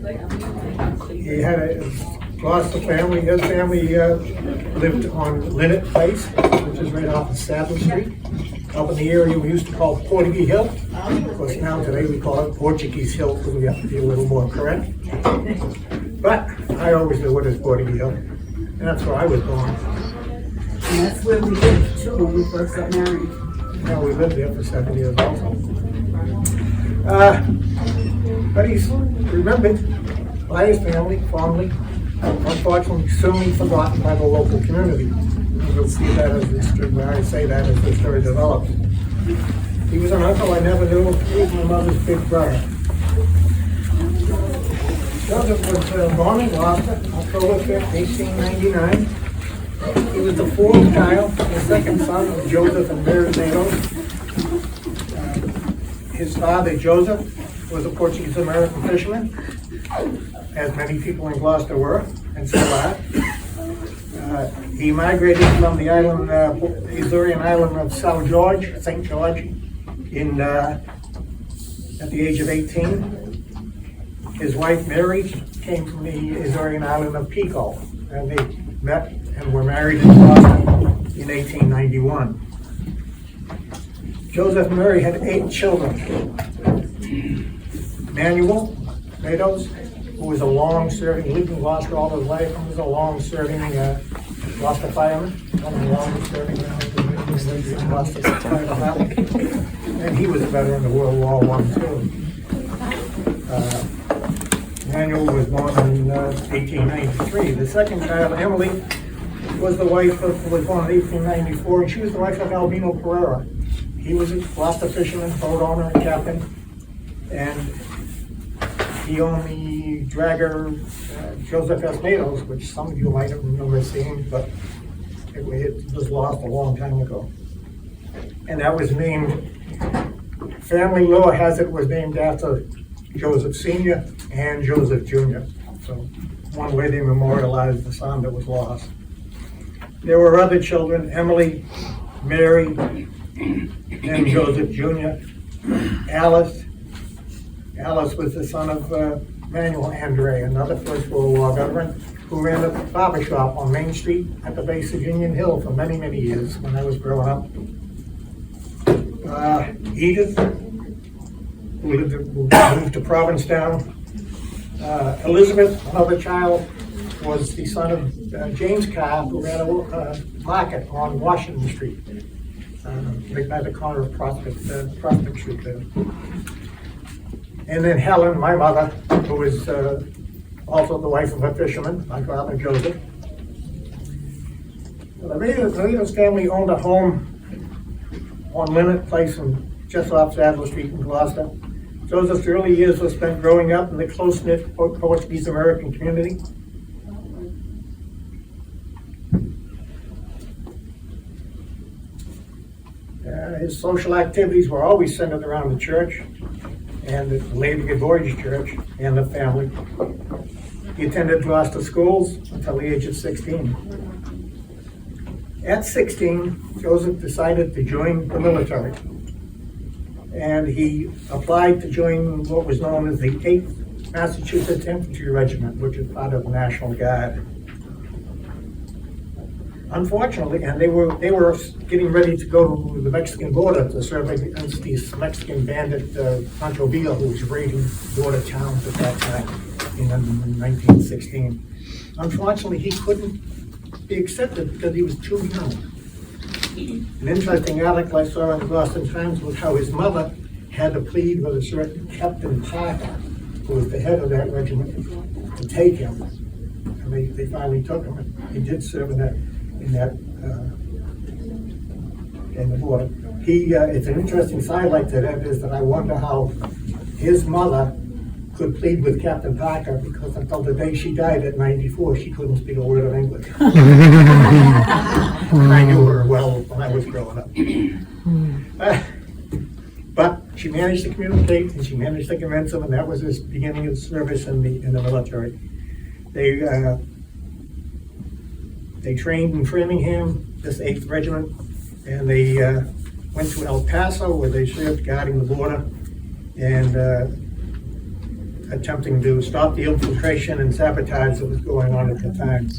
He had a Gloucester family. His family lived on Linnet Place, which is right off of Saddle Street, up in the area we used to call Portuguese Hill. Of course, now today we call it Portuguese Hill because we have to be a little more correct. But I always knew what is Portuguese Hill, and that's where I was born. And that's where we lived too when we first got married. Yeah, we lived there for 7 years also. But he's remembered by his family fondly, unfortunately soon forgotten by the local community. And we'll see that as the story, when I say that as the story develops. He was an uncle I never knew. He was my mother's big brother. Joseph was born in Gloucester, October 5th, 1899. He was the fourth child, the second son of Joseph and Mary Mattos. His father, Joseph, was a Portuguese-American fisherman, as many people in Gloucester were, and still are. He migrated from the island, Azorean island of St. George, at the age of 18. His wife, Mary, came from the Azorean island of Pico, and they met and were married in Gloucester in 1891. Joseph and Mary had 8 children. Manuel Mattos, who was a long-serving, lived in Gloucester all his life, and was a long-serving Gloucester fireman, one of the longest-serving in Gloucester fireman. And he was a veteran of World War I, too. Manuel was born in 1893. The second child, Emily, was the wife of, was born in 1894, and she was the wife of Albino Pereira. He was a Gloucester fisherman, boat owner, and captain, and he owned the dragger Joseph S. Mattos, which some of you might have remember seeing, but it was lost a long time ago. And that was named, family lore has it was named after Joseph Sr. and Joseph Jr. So one way they memorialized the son that was lost. There were other children, Emily, Mary, and Joseph Jr. Alice was the son of Manuel Andre, another First World War veteran who ran a barber shop on Main Street at the base of Union Hill for many, many years when I was growing up. Edith, who moved to Provincetown. Elizabeth, another child, was the son of James Carr, who ran a market on Washington Street, right by the corner of Prospect Street there. And then Helen, my mother, who was also the wife of a fisherman, my father Joseph. The Mattos family owned a home on Linnet Place just off Saddle Street in Gloucester. Joseph's early years were spent growing up in the close-knit Portuguese-American community. His social activities were always centered around the church and the Lady Good Voyage Church and the family. He attended Gloucester schools until the age of 16. At 16, Joseph decided to join the military, and he applied to join what was known as the 8th Massachusetts Infantry Regiment, which is part of the National Guard. Unfortunately, and they were getting ready to go to the Mexican border to serve against these Mexican bandit Pancho Villa, who was raiding border towns at that time in 1916. Unfortunately, he couldn't be accepted because he was too young. An interesting article I saw in the Boston Times was how his mother had to plead with a certain Captain Parker, who was the head of that regiment, to take him. And they finally took him, and he did serve in the border. It's an interesting sidelight to that is that I wonder how his mother could plead with Captain Parker, because until the day she died at 94, she couldn't speak a word of English. And I knew her well when I was growing up. But she managed to communicate, and she managed to convince him, and that was his beginning of service in the military. They trained in Framingham, this 8th Regiment, and they went to El Paso, where they served guarding the border. And attempting to stop the infiltration and sabotage that was going on at the time.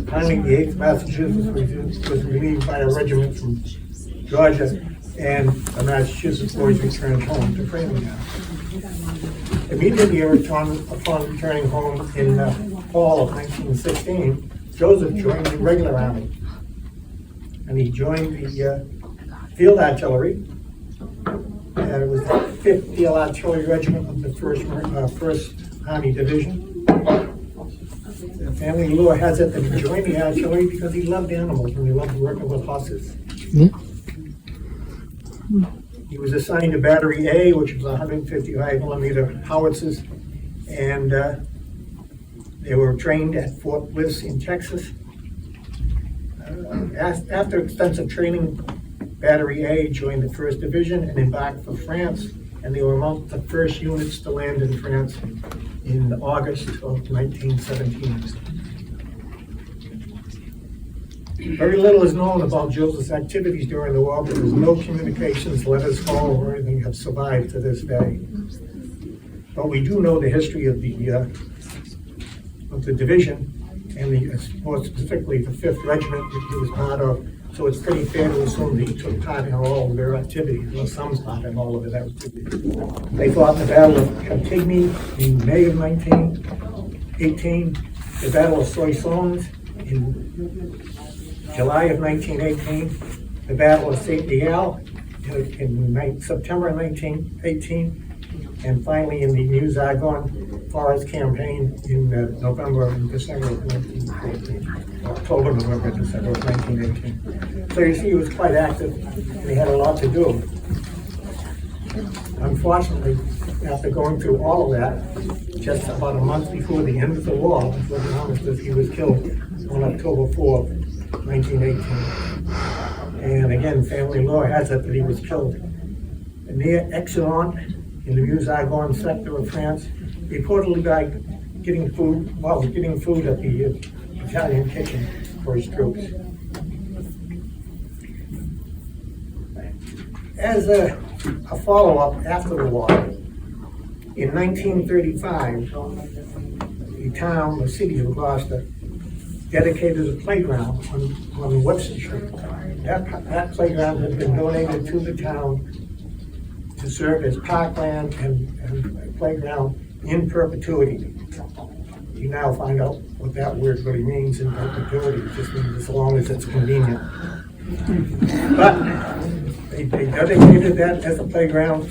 Finally, the 8th Massachusetts was relieved by a regiment from Georgia, and the Massachusetts boys returned home to Framingham. Immediately upon returning home in the fall of 1916, Joseph joined the regular army, and he joined the field artillery, and it was the 5th Field Artillery Regiment of the 1st Army Division. The family lore has it that he joined the artillery because he loved animals and he loved working with horses. He was assigned to Battery A, which was 155 millimeter howitzers, and they were trained at Fort Bliss in Texas. After extensive training, Battery A joined the 1st Division and embarked for France, and they were among the first units to land in France in August of 1917. Very little is known about Joseph's activities during the war, because no communications, letters, calls, or anything have survived to this day. But we do know the history of the division, and more specifically the 5th Regiment that he was part of. So it's pretty fair to assume that he took part in all of their activities, or some part in all of their activities. They fought in the Battle of Cantigny in May of 1918, the Battle of Soissons in July of 1918, the Battle of St. Mihiel in September of 1918, and finally in the Meuse-Argonne Forest Campaign in November and December of 1914, October, November, December of 1918. So you see, he was quite active, and he had a lot to do. Unfortunately, after going through all of that, just about a month before the end of the war, before the armistice, he was killed on October 4th, 1918. And again, family lore has it that he was killed near Exelon in the Meuse-Argonne sector of France, reportedly by getting food at the Italian kitchen for his troops. As a follow-up after the war, in 1935, the city of Gloucester, dedicated a playground on Webster Street. That playground had been donated to the town to serve as parkland and playground in perpetuity. You now find out what that word really means in perpetuity. It just means as long as it's convenient. But they dedicated that as a playground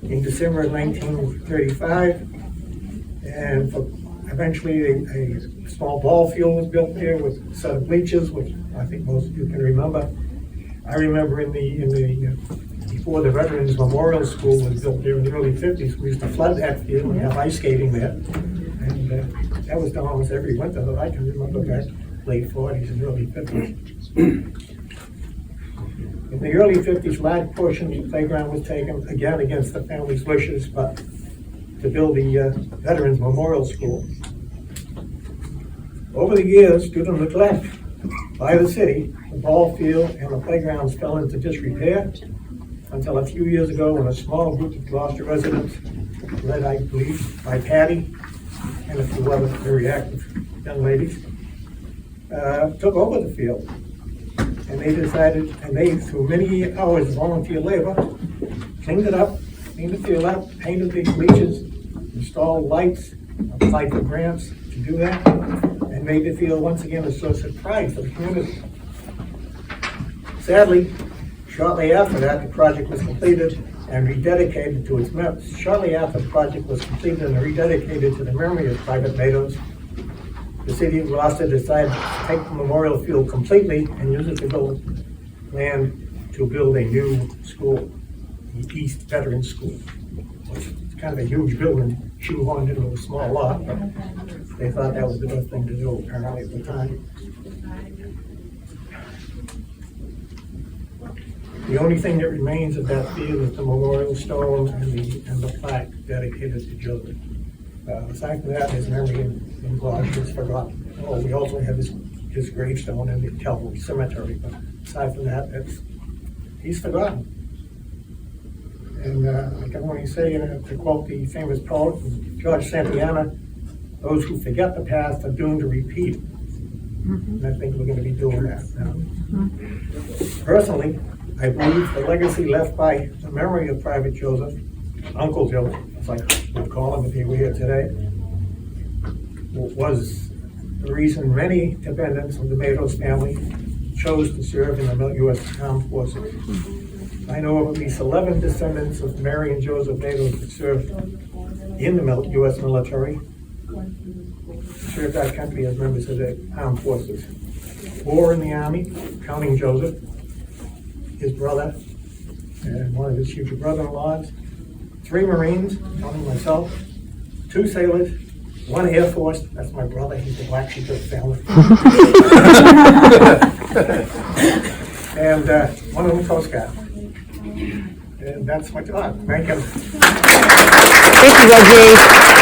in December of 1935, and eventually a small ball field was built there with a set of bleachers, which I think most of you can remember. I remember before the Veterans Memorial School was built there in the early 50s, we used to flood that field and have ice skating there. And that was done almost every winter that I can remember back late 40s and early 50s. In the early 50s, large portion of the playground was taken, again against the family's wishes, but to build the Veterans Memorial School. Over the years, due to neglect by the city, the ball field and the playgrounds fell into disrepair until a few years ago when a small group of Gloucester residents, led I believe by Patty and a few other very active young ladies, took over the field. And they decided, through many hours of volunteer labor, cleaned the field up, painted the bleachers, installed lights, applied for grants to do that, and made the field once again a source of pride for the community. Sadly, shortly after that, the project was completed and rededicated to its members. Shortly after the project was completed and rededicated to the memory of Private Mattos, the city of Gloucester decided to take the memorial field completely and use it to build land to build a new school, the East Veterans School, which is kind of a huge building, shoehorned into a small lot, but they thought that was the best thing to do apparently at the time. The only thing that remains of that field is the memorial stone and the plaque dedicated to Joseph. Aside from that, his memory in Gloucester is forgotten. Oh, we also have his gravestone in the Calvary Cemetery, but aside from that, he's forgotten. And I can only say, to quote the famous poet, George Santayana, those who forget the past are doomed to repeat. And I think we're going to be doing that now. Personally, I believe the legacy left by the memory of Private Joseph, Uncle Joe, as I would call him if he were here today, was the reason many dependents of the Mattos family chose to serve in the U.S. Armed Forces. I know of at least 11 descendants of Mary and Joseph Mattos that served in the U.S. military, served our country as members of the armed forces. 4 in the Army, counting Joseph, his brother, and one of his future brother-in-laws. 3 Marines, counting myself. 2 sailors. 1 Air Force, that's my brother, he's the black sheep of the family. And 1 of them Coast Guard. And that's my job. Thank you. Thank you, Reggie.